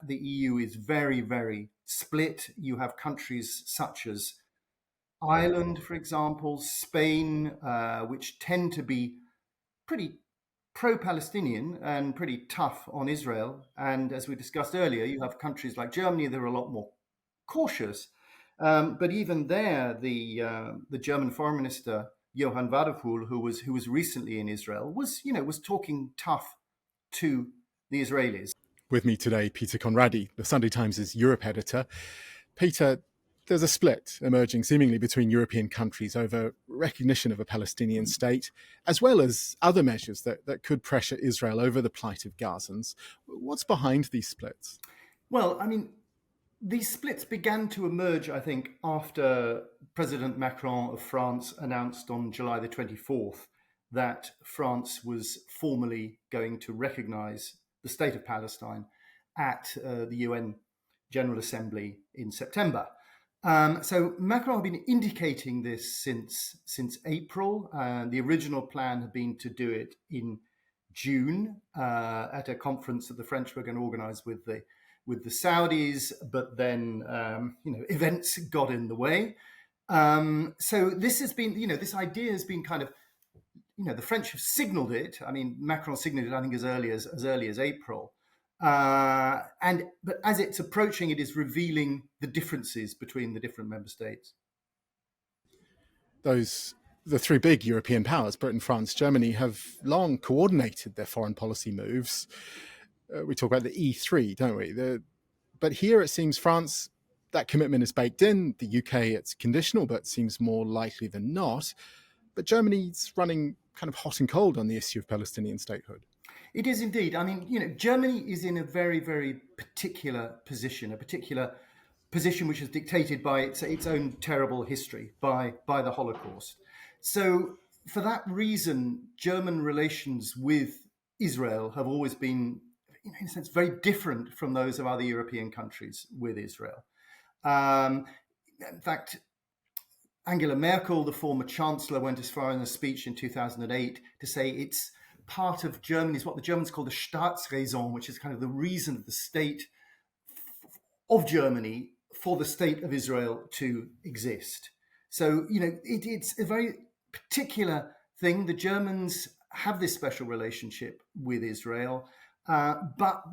the EU is very, very split. You have countries such as Ireland, for example, Spain, which tend to be pretty pro-Palestinian and pretty tough on Israel. And as we discussed earlier, you have countries like Germany that are a lot more cautious. But even there, the German Foreign Minister Johann Wadephul, who was recently in Israel, was talking tough to the Israelis. With me today, Peter Conradi, the Sunday Times' Europe editor. Peter, there's a split emerging seemingly between European countries over recognition of a Palestinian state, as well as other measures that could pressure Israel over the plight of Gazans. What's behind these splits? Well, I mean, these splits began to emerge, I think, after President Macron of France announced on July the 24th that France was formally going to recognize the state of Palestine at the UN General Assembly in September. So Macron had been indicating this since April. The original plan had been to do it in June at a conference that the French were going to organize with the Saudis, but then events got in the way. So this has been, this idea has been kind of, the French have signaled it. I mean, Macron signaled it, I think, as early as April. But as it's approaching, it is revealing the differences between the different member states. The three big European powers, Britain, France, Germany, have long coordinated their foreign policy moves. We talk about the E3, don't we? But here it seems France, that commitment is baked in. The UK, it's conditional, but seems more likely than not. But Germany's running kind of hot and cold on the issue of Palestinian statehood. It is indeed. I mean, Germany is in a very, very particular position which is dictated by its own terrible history, by the Holocaust. So for that reason, German relations with Israel have always been, in a sense, very different from those of other European countries with Israel. In fact, Angela Merkel, the former chancellor, went as far in a speech in 2008 to say it's part of Germany, is what the Germans call the Staatsräson, which is kind of the reason of the state of Germany for the state of Israel to exist. So, it's a very particular thing. The Germans have this special relationship with Israel, but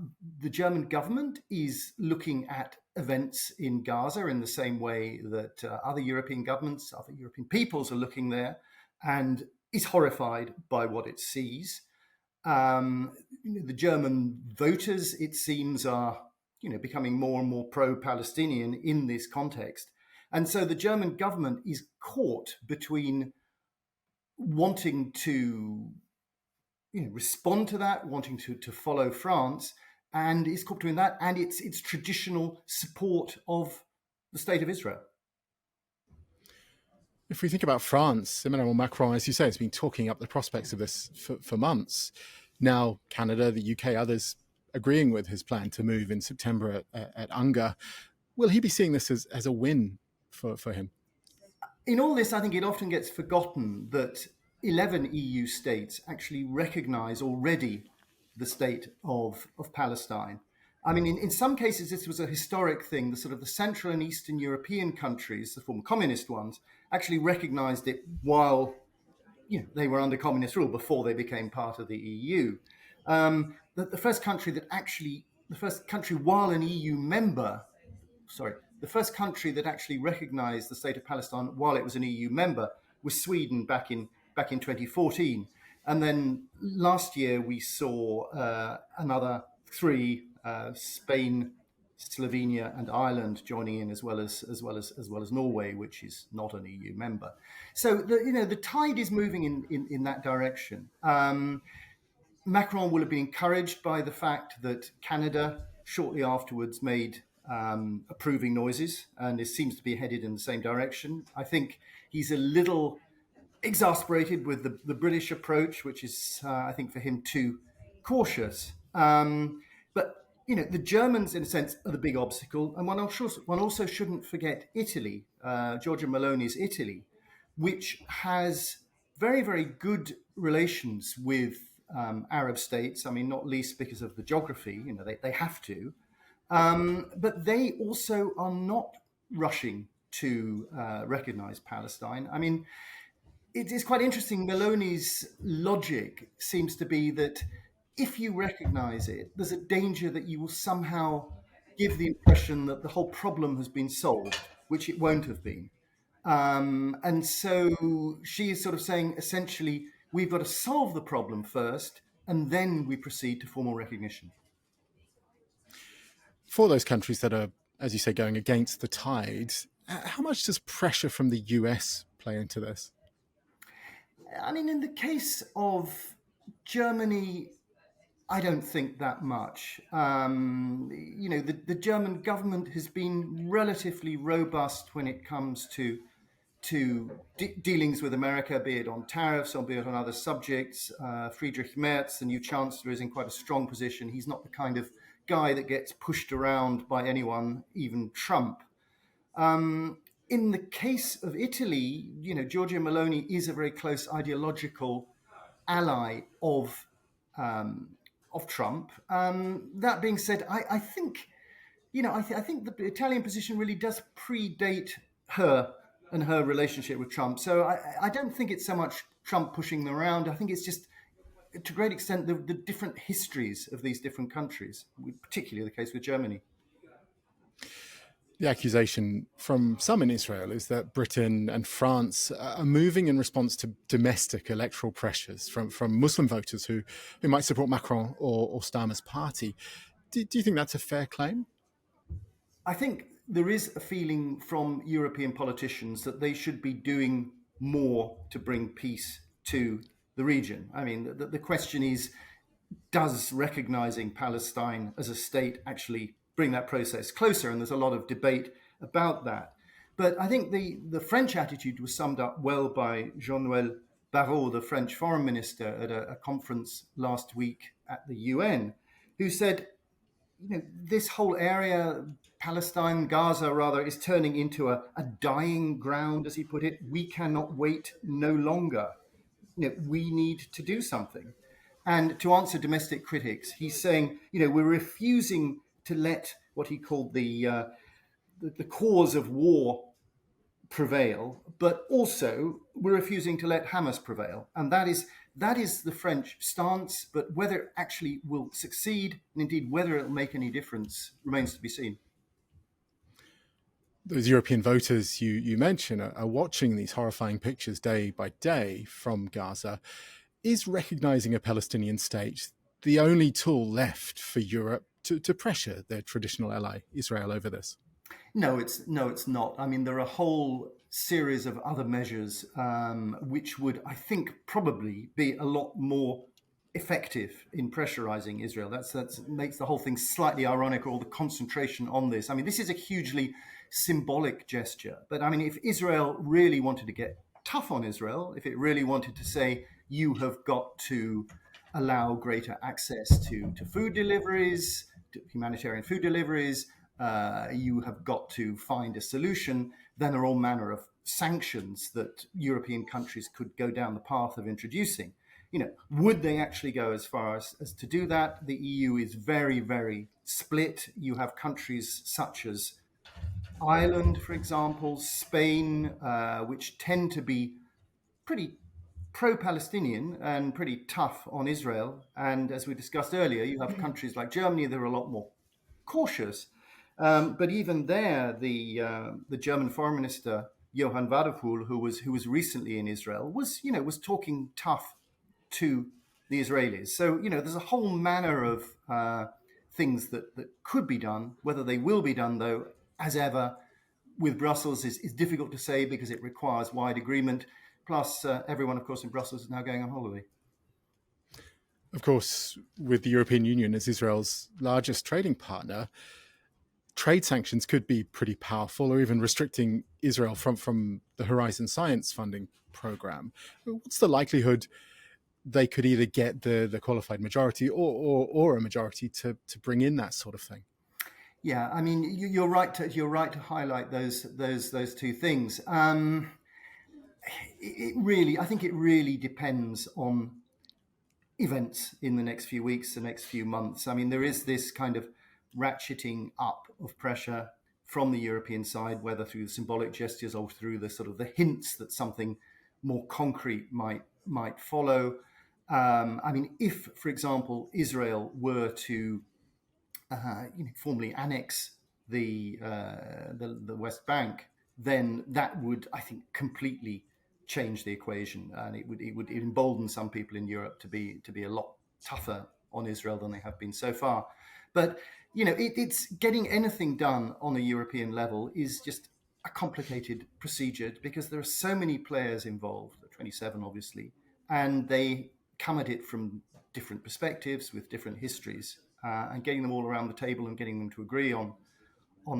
the German government is looking at events in Gaza in the same way that other European governments, other European peoples are looking there, and is horrified by what it sees. The German voters, it seems, are becoming more and more pro-Palestinian in this context. And so the German government is caught between wanting to respond to that, wanting to follow France, and is caught between that and its traditional support of the state of Israel. If we think about France, Emmanuel Macron, as you say, has been talking up the prospects of this for months. Now, Canada, the UK, others agreeing with his plan to move in September at UNGA. Will he be seeing this as a win for him? In all this, I think it often gets forgotten that 11 EU states actually recognize already the state of Palestine. I mean, in some cases, this was a historic thing. The sort of the Central and Eastern European countries, the former communist ones, actually recognized it while they were under communist rule before they became part of the EU. The first country that actually recognized the state of Palestine while it was an EU member was Sweden back in 2014. And then last year we saw another three, Spain, Slovenia, and Ireland joining in, as well as Norway, which is not an EU member. So the tide is moving in that direction. Macron will have been encouraged by the fact that Canada shortly afterwards made approving noises, and it seems to be headed in the same direction. I think he's a little exasperated with the British approach, which is, I think, for him too cautious. But the Germans, in a sense, are the big obstacle, and one also shouldn't forget Italy, Giorgia Meloni's Italy, which has very, very good relations with Arab states. I mean, not least because of the geography. They have to. But they also are not rushing to recognize Palestine. I mean, it is quite interesting. Meloni's logic seems to be that if you recognize it, there's a danger that you will somehow give the impression that the whole problem has been solved, which it won't have been. And so she is sort of saying, essentially, we've got to solve the problem first, and then we proceed to formal recognition. For those countries that are, as you say, going against the tide, how much does pressure from the US play into this? I mean, in the case of Germany, I don't think that much. The German government has been relatively robust when it comes to dealings with America, be it on tariffs or be it on other subjects. Friedrich Merz, the new chancellor, is in quite a strong position. He's not the kind of guy that gets pushed around by anyone, even Trump. In the case of Italy, Giorgia Meloni is a very close ideological ally of Trump. That being said, I think, I think the Italian position really does predate her and her relationship with Trump. So I don't think it's so much Trump pushing them around. I think it's just, to a great extent, the different histories of these different countries, particularly the case with Germany. The accusation from some in Israel is that Britain and France are moving in response to domestic electoral pressures from Muslim voters who might support Macron or Starmer's party. Do you think that's a fair claim? I think there is a feeling from European politicians that they should be doing more to bring peace to the region. I mean, the question is, does recognizing Palestine as a state actually bring that process closer? And there's a lot of debate about that. But I think the French attitude was summed up well by Jean-Noël Barrot, the French foreign minister, at a conference last week at the UN, who said, this whole area, Palestine, Gaza rather, is turning into a dying ground, as he put it. We cannot wait no longer. We need to do something. And to answer domestic critics, he's saying, we're refusing to let what he called the cause of war prevail, but also we're refusing to let Hamas prevail. And that is the French stance, but whether it actually will succeed, and indeed whether it'll make any difference, remains to be seen. Those European voters you mention are watching these horrifying pictures day by day from Gaza. Is recognizing a Palestinian state the only tool left for Europe to pressure their traditional ally, Israel, over this? No, it's not. I mean, there are a whole series of other measures which would, I think, probably be a lot more effective in pressurizing Israel. That makes the whole thing slightly ironic, all the concentration on this. I mean, this is a hugely symbolic gesture. But I mean, if Israel really wanted to get tough on Israel, if it really wanted to say, you have got to allow greater access to food deliveries, to humanitarian food deliveries, you have got to find a solution, then there are all manner of sanctions that European countries could go down the path of introducing. Would they actually go as far as to do that? The EU is very, very split. You have countries such as Ireland, for example, Spain, which tend to be pretty pro-Palestinian and pretty tough on Israel. And as we discussed earlier, you have countries like Germany that are a lot more cautious. But even there, the German foreign minister Johann Wadephul, who was recently in Israel, was talking tough to the Israelis. So there's a whole manner of things that could be done. Whether they will be done, though, as ever, with Brussels is difficult to say because it requires wide agreement. Plus, everyone, of course, in Brussels is now going on holiday. Of course, with the European Union as Israel's largest trading partner, trade sanctions could be pretty powerful, or even restricting Israel from the Horizon Science funding program. What's the likelihood they could either get the qualified majority or a majority to bring in that sort of thing? Yeah, I mean, you're right to highlight those two things. I think it really depends on events in the next few weeks, the next few months. I mean, there is this kind of ratcheting up of pressure from the European side, whether through the symbolic gestures or through the sort of the hints that something more concrete might follow. I mean, if, for example, Israel were to formally annex the West Bank, then that would, I think, completely change the equation, and it would embolden some people in Europe to be a lot tougher on Israel than they have been so far. But it's getting anything done on a European level is just a complicated procedure because there are so many players involved, 27 obviously, and they come at it from different perspectives with different histories, and getting them all around the table and getting them to agree on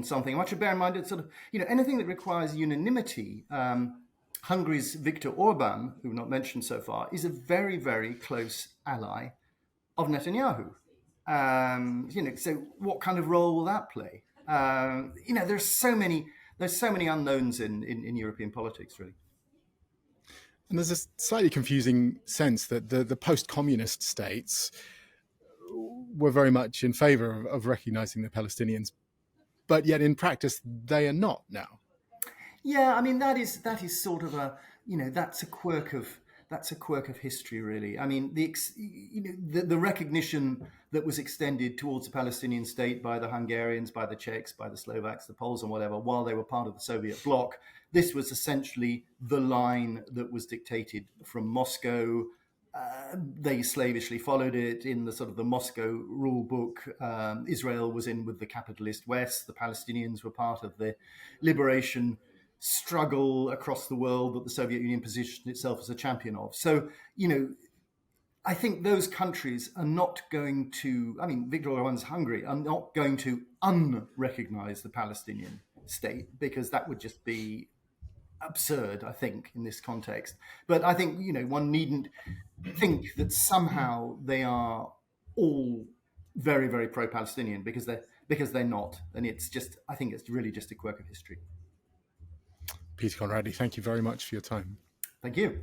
something. I want you to bear in mind that sort of anything that requires unanimity. Hungary's Viktor Orban, who we've not mentioned so far, is a very, very close ally of Netanyahu. So what kind of role will that play? There's so many unknowns in European politics, really. And there's a slightly confusing sense that the post-communist states were very much in favor of recognizing the Palestinians, but yet in practice they are not now. Yeah, I mean that is sort of that's a quirk of history, really. I mean the recognition that was extended towards the Palestinian state by the Hungarians, by the Czechs, by the Slovaks, the Poles, and whatever, while they were part of the Soviet bloc. This was essentially the line that was dictated from Moscow. They slavishly followed it in the sort of the Moscow rule book. Israel was in with the capitalist West. The Palestinians were part of the liberation struggle across the world that the Soviet Union positioned itself as a champion of. So, I think those countries are not going to, Viktor Orban's Hungary, are not going to unrecognize the Palestinian state because that would just be absurd, I think, in this context. But I think, one needn't think that somehow they are all very, very pro-Palestinian because they're not. And I think it's really just a quirk of history. Peter Conradi, thank you very much for your time. Thank you.